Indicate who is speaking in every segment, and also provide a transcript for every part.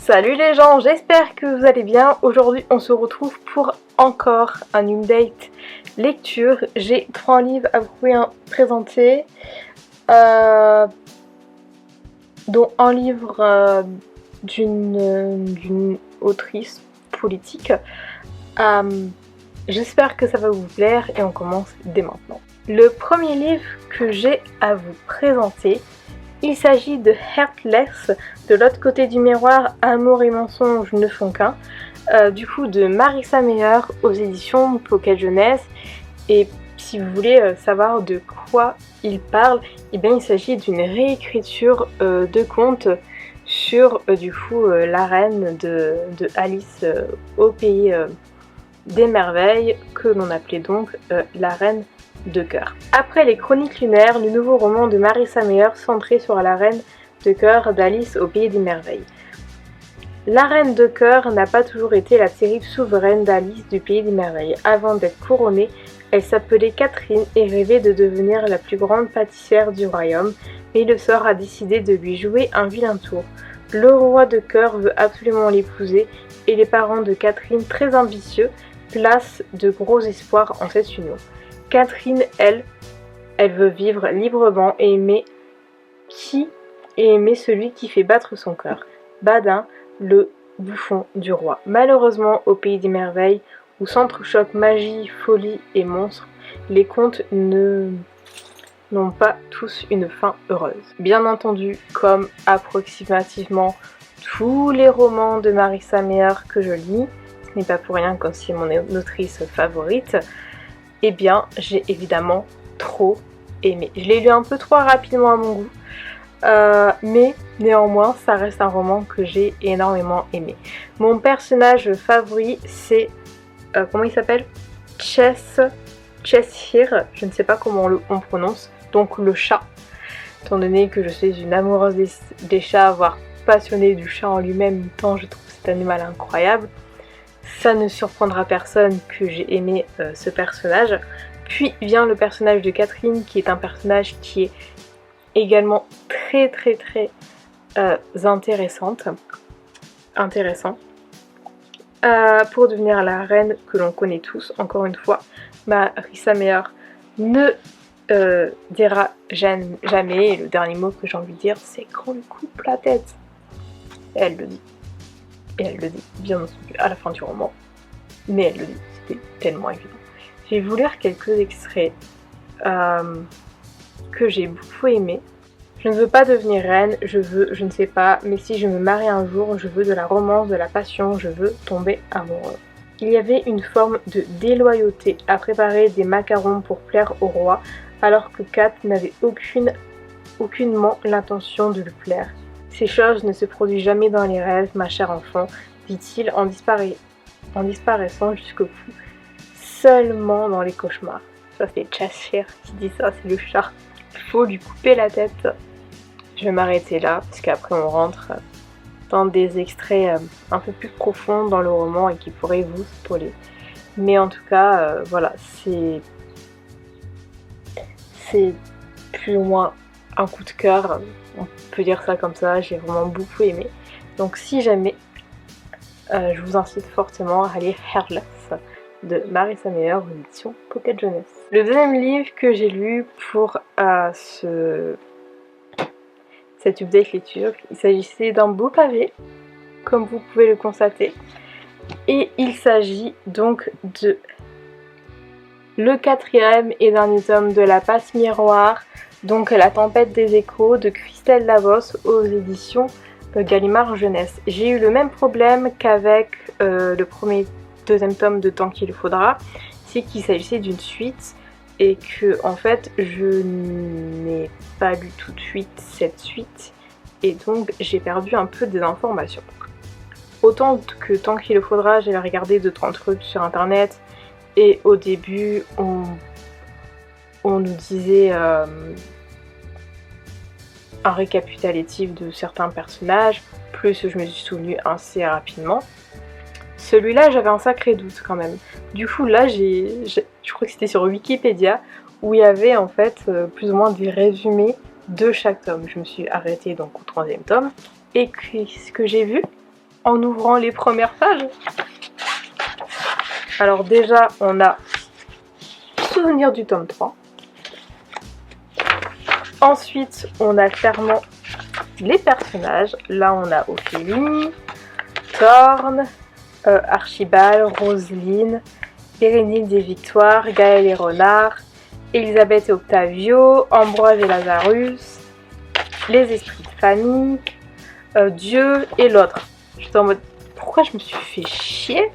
Speaker 1: Salut les gens, j'espère que vous allez bien. Aujourd'hui on se retrouve pour encore un update lecture. J'ai 3 livres à vous présenter, dont un livre d'une autrice politique. J'espère que ça va vous plaire et on commence dès maintenant. Le premier livre que j'ai à vous présenter, il s'agit de Heartless, de l'autre côté du miroir, Amour et mensonges ne font qu'un, du coup de Marissa Meyer aux éditions Pocket Jeunesse. Et si vous voulez savoir de quoi il parle, eh bien il s'agit d'une réécriture de contes sur la reine de Alice au pays des merveilles, que l'on appelait donc la reine de cœur. Après les chroniques lunaires, le nouveau roman de Marissa Meyer centré sur la reine de cœur d'Alice au pays des merveilles. La reine de cœur n'a pas toujours été la terrible souveraine d'Alice du pays des merveilles. Avant d'être couronnée, elle s'appelait Catherine et rêvait de devenir la plus grande pâtissière du royaume, mais le sort a décidé de lui jouer un vilain tour. Le roi de cœur veut absolument l'épouser et les parents de Catherine, très ambitieux, placent de gros espoirs en cette union. Catherine, elle veut vivre librement et aimer celui qui fait battre son cœur, Badin, le bouffon du roi. Malheureusement, au pays des merveilles, où s'entrechoquent magie, folie et monstres, les contes n'ont pas tous une fin heureuse. Bien entendu, comme approximativement tous les romans de Marissa Meyer que je lis, ce n'est pas pour rien que c'est mon autrice favorite, eh bien j'ai évidemment trop aimé. Je l'ai lu un peu trop rapidement à mon goût, mais néanmoins ça reste un roman que j'ai énormément aimé. Mon personnage favori c'est, comment il s'appelle, Cheshire, je ne sais pas comment on prononce, donc le chat, étant donné que je suis une amoureuse des chats, voire passionnée du chat en lui-même, tant je trouve cet animal incroyable. Ça ne surprendra personne que j'ai aimé ce personnage. Puis vient le personnage de Catherine, qui est un personnage qui est également très intéressant pour devenir la reine que l'on connaît tous. Encore une fois, Marissa Meyer ne dira jamais, et le dernier mot que j'ai envie de dire, c'est qu'on lui coupe la tête. Et elle le dit. Et elle le dit, bien entendu, à la fin du roman. Mais elle le dit, c'était tellement évident. Je vais vous lire quelques extraits que j'ai beaucoup aimés. Je ne veux pas devenir reine, je ne sais pas, mais si je me marie un jour, je veux de la romance, de la passion, je veux tomber amoureux. Il y avait une forme de déloyauté à préparer des macarons pour plaire au roi, alors que Kat n'avait aucunement l'intention de lui plaire. Ces choses ne se produisent jamais dans les rêves, ma chère enfant, dit-il en disparaissant jusqu'au cou, seulement dans les cauchemars. Ça c'est Cheshire qui dit ça, c'est le chat. Il faut lui couper la tête. Je vais m'arrêter là, parce qu'après on rentre dans des extraits un peu plus profonds dans le roman et qui pourraient vous spoiler. Mais en tout cas, voilà, c'est plus ou moins un coup de cœur, on peut dire ça comme ça, j'ai vraiment beaucoup aimé. Donc si jamais, je vous incite fortement à lire Heartless de Marissa Meyer aux éditions Pocket Jeunesse. Le deuxième livre que j'ai lu pour cette update lecture, il s'agissait d'un beau pavé, comme vous pouvez le constater. Et il s'agit donc de le 4e et dernier tome de La Passe Miroir, donc La Tempête des Échos de Christelle Lavos aux éditions Gallimard Jeunesse. J'ai eu le même problème qu'avec le deuxième tome de Tant qu'il le faudra, c'est qu'il s'agissait d'une suite et que en fait je n'ai pas lu tout de suite cette suite et donc j'ai perdu un peu des informations. Autant que Tant qu'il le faudra, j'ai regardé 2-3 trucs sur internet et au début on nous disait un récapitulatif de certains personnages, plus je me suis souvenue assez rapidement. Celui-là, j'avais un sacré doute quand même. Du coup, là, je crois que c'était sur Wikipédia, où il y avait en fait plus ou moins des résumés de chaque tome. Je me suis arrêtée donc au 3e tome, et ce que j'ai vu, en ouvrant les premières pages. Alors déjà, on a Souvenir du tome 3. Ensuite, on a clairement les personnages. Là, on a Ophélie, Thorne, Archibald, Roselyne, Bérénice et Victoire, Gaël et Renard, Elisabeth et Octavio, Ambroise et Lazarus, les esprits de famille, Dieu et l'autre. J'étais en mode, pourquoi je me suis fait chier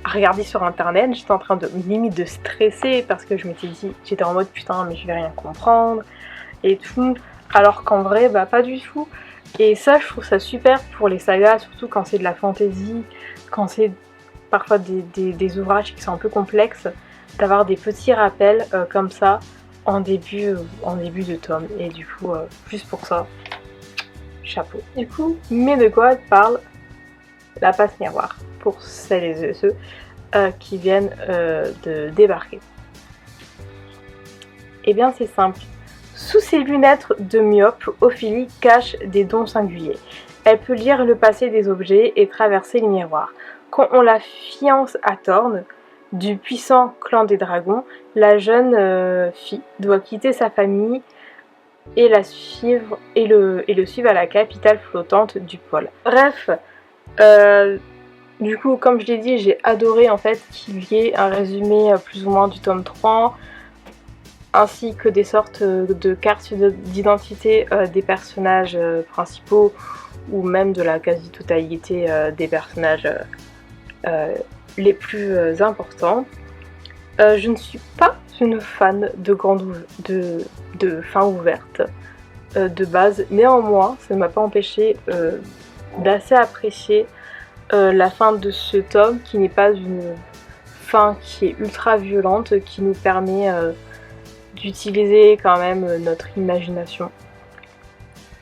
Speaker 1: à regarder sur internet? J'étais en train de limite de stresser parce que je m'étais dit, j'étais en mode putain mais je vais rien comprendre et tout, alors qu'en vrai bah pas du tout. Et ça je trouve ça super pour les sagas, surtout quand c'est de la fantasy, quand c'est parfois des ouvrages qui sont un peu complexes, d'avoir des petits rappels comme ça en début de tome. Et du coup juste pour ça, chapeau. Du coup, mais de quoi parle la passe miroir pour celles et ceux qui viennent de débarquer? Eh bien c'est simple. Sous ses lunettes de myope, Ophélie cache des dons singuliers. Elle peut lire le passé des objets et traverser les miroirs. Quand on la fiance à Thorne, du puissant clan des dragons, la jeune fille doit quitter sa famille et le suivre à la capitale flottante du pôle. Bref, du coup, comme je l'ai dit, j'ai adoré en fait qu'il y ait un résumé plus ou moins du tome 3, ainsi que des sortes de cartes d'identité des personnages principaux, ou même de la quasi-totalité des personnages les plus importants. Je ne suis pas une fan de fin ouverte de base, néanmoins ça ne m'a pas empêché d'assez apprécier la fin de ce tome, qui n'est pas une fin qui est ultra violente, qui nous permet d'utiliser quand même notre imagination.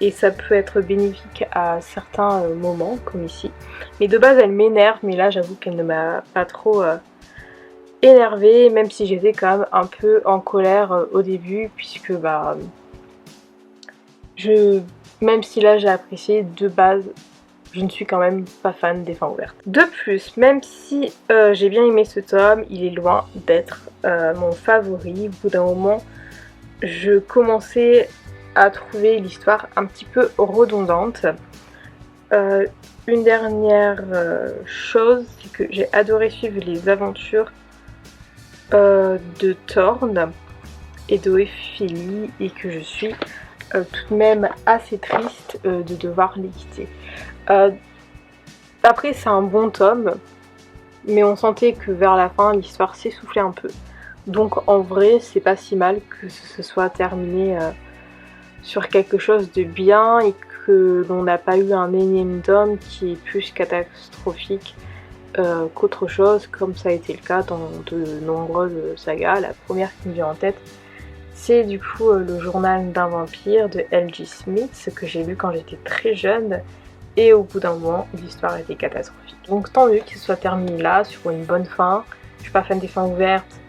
Speaker 1: Et ça peut être bénéfique à certains moments, comme ici. Mais de base, elle m'énerve, mais là, j'avoue qu'elle ne m'a pas trop énervée, même si j'étais quand même un peu en colère au début, puisque bah, même si là, j'ai apprécié de base, je ne suis quand même pas fan des fins ouvertes. De plus, même si j'ai bien aimé ce tome, il est loin d'être mon favori. Au bout d'un moment, je commençais à trouver l'histoire un petit peu redondante. Une dernière chose, c'est que j'ai adoré suivre les aventures de Thorne et d'Ophélie, et que je suis tout de même assez triste de devoir les quitter. Après, c'est un bon tome, mais on sentait que vers la fin, l'histoire s'essoufflait un peu. Donc en vrai, c'est pas si mal que ce soit terminé sur quelque chose de bien, et que l'on n'a pas eu un énième tome qui est plus catastrophique qu'autre chose, comme ça a été le cas dans de nombreuses sagas. La première qui me vient en tête, c'est du coup le journal d'un vampire de L.J. Smith, que j'ai lu quand j'étais très jeune, et au bout d'un moment, l'histoire était catastrophique. Donc tant mieux qu'il soit terminé là, sur une bonne fin. Je suis pas fan des fins ouvertes,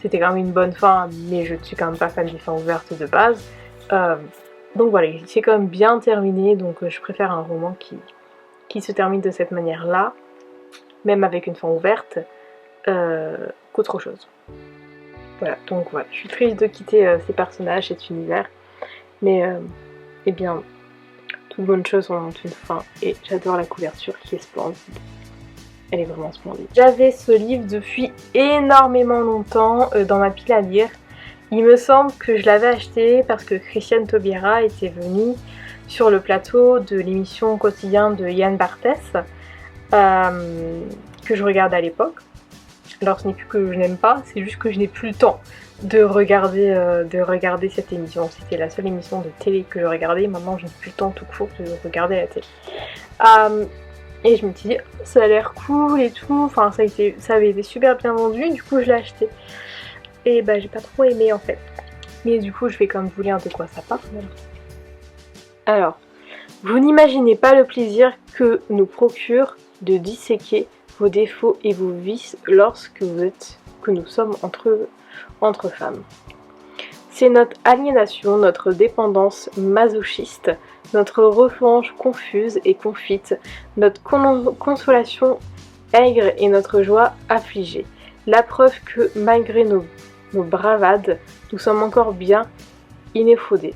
Speaker 1: c'était quand même une bonne fin, mais je ne suis quand même pas fan des fins ouvertes de base. Donc voilà, c'est quand même bien terminé, donc je préfère un roman qui se termine de cette manière-là, même avec une fin ouverte, qu'autre chose. Voilà, donc voilà, je suis triste de quitter ces personnages, cet univers, mais eh bien, toutes bonnes choses ont une fin, et j'adore la couverture qui est splendide. Elle est vraiment splendide. J'avais ce livre depuis énormément longtemps dans ma pile à lire. Il me semble que je l'avais acheté parce que Christiane Taubira était venue sur le plateau de l'émission Quotidien de Yann Barthès, que je regardais à l'époque. Alors ce n'est plus que je n'aime pas, c'est juste que je n'ai plus le temps de regarder cette émission. C'était la seule émission de télé que je regardais, maintenant je n'ai plus le temps tout court de regarder la télé. Et je me suis dit, ça a l'air cool et tout, enfin ça avait été super bien vendu, du coup je l'ai acheté. Et bah j'ai pas trop aimé en fait. Mais du coup je vais quand même vous lire de quoi ça parle. Alors, vous n'imaginez pas le plaisir que nous procure de disséquer vos défauts et vos vices lorsque que nous sommes entre femmes. C'est notre aliénation, notre dépendance masochiste, notre revanche confuse et confite, notre consolation aigre et notre joie affligée. La preuve que, malgré nos bravades, nous sommes encore bien ineffodés.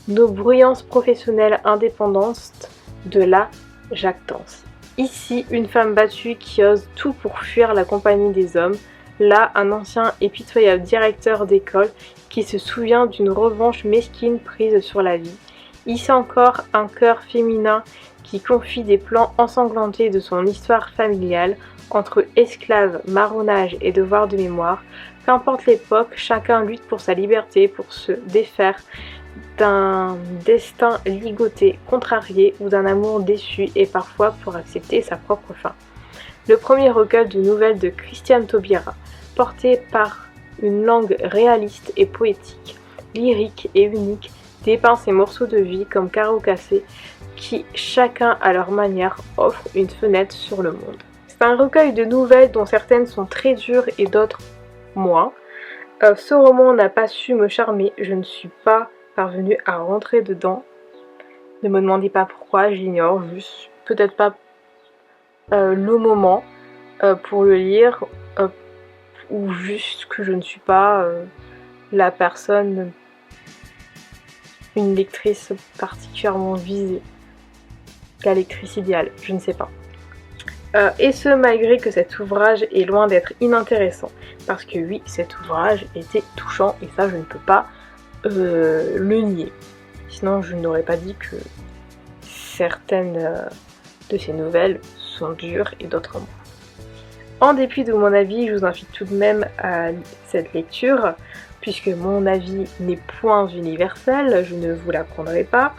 Speaker 1: Nos bruyances professionnelles indépendantes de la jactance. Ici, une femme battue qui ose tout pour fuir la compagnie des hommes. Là, un ancien et pitoyable directeur d'école qui se souvient d'une revanche mesquine prise sur la vie. Ici encore, un cœur féminin qui confie des plans ensanglantés de son histoire familiale, entre esclaves, marronnage et devoir de mémoire. Qu'importe l'époque, chacun lutte pour sa liberté, pour se défaire d'un destin ligoté, contrarié ou d'un amour déçu et parfois pour accepter sa propre fin. Le premier recueil de nouvelles de Christiane Taubira, porté par une langue réaliste et poétique, lyrique et unique, dépeint ces morceaux de vie comme carreaux cassés qui, chacun à leur manière, offrent une fenêtre sur le monde. C'est un recueil de nouvelles dont certaines sont très dures et d'autres moins. Ce roman n'a pas su me charmer, je ne suis pas parvenue à rentrer dedans. Ne me demandez pas pourquoi, j'ignore, juste peut-être pas le moment pour le lire, ou juste que je ne suis pas la personne, une lectrice particulièrement visée, la lectrice idéale, je ne sais pas. Et ce, malgré que cet ouvrage est loin d'être inintéressant, parce que oui, cet ouvrage était touchant, et ça je ne peux pas le nier. Sinon je n'aurais pas dit que certaines de ces nouvelles sont dures et d'autres moins. En dépit de mon avis, je vous invite tout de même à cette lecture, puisque mon avis n'est point universel, je ne vous l'apprendrai pas,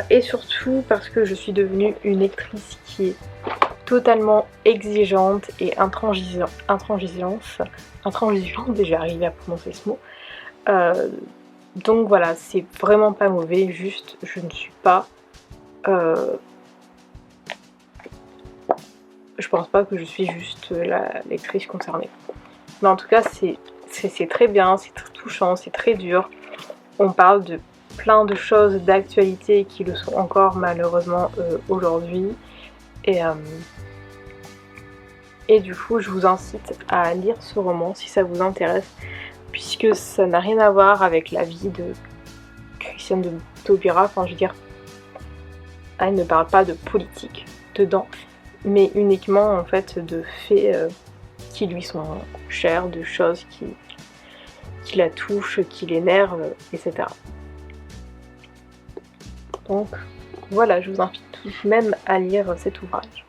Speaker 1: et surtout parce que je suis devenue une lectrice qui est totalement exigeante et intransigeante, j'ai arrivé à prononcer ce mot. Donc voilà, c'est vraiment pas mauvais, juste je ne suis pas... je pense pas que je suis juste la lectrice concernée. Mais en tout cas, c'est très bien, c'est très touchant, c'est très dur. On parle de plein de choses d'actualité qui le sont encore malheureusement aujourd'hui. Et du coup, je vous incite à lire ce roman si ça vous intéresse, puisque ça n'a rien à voir avec la vie de Christiane de Taubira. Enfin, je veux dire, elle ne parle pas de politique dedans, mais uniquement en fait de faits qui lui sont chers, de choses qui la touchent, qui l'énervent, etc. Donc voilà, je vous invite tout de même à lire cet ouvrage.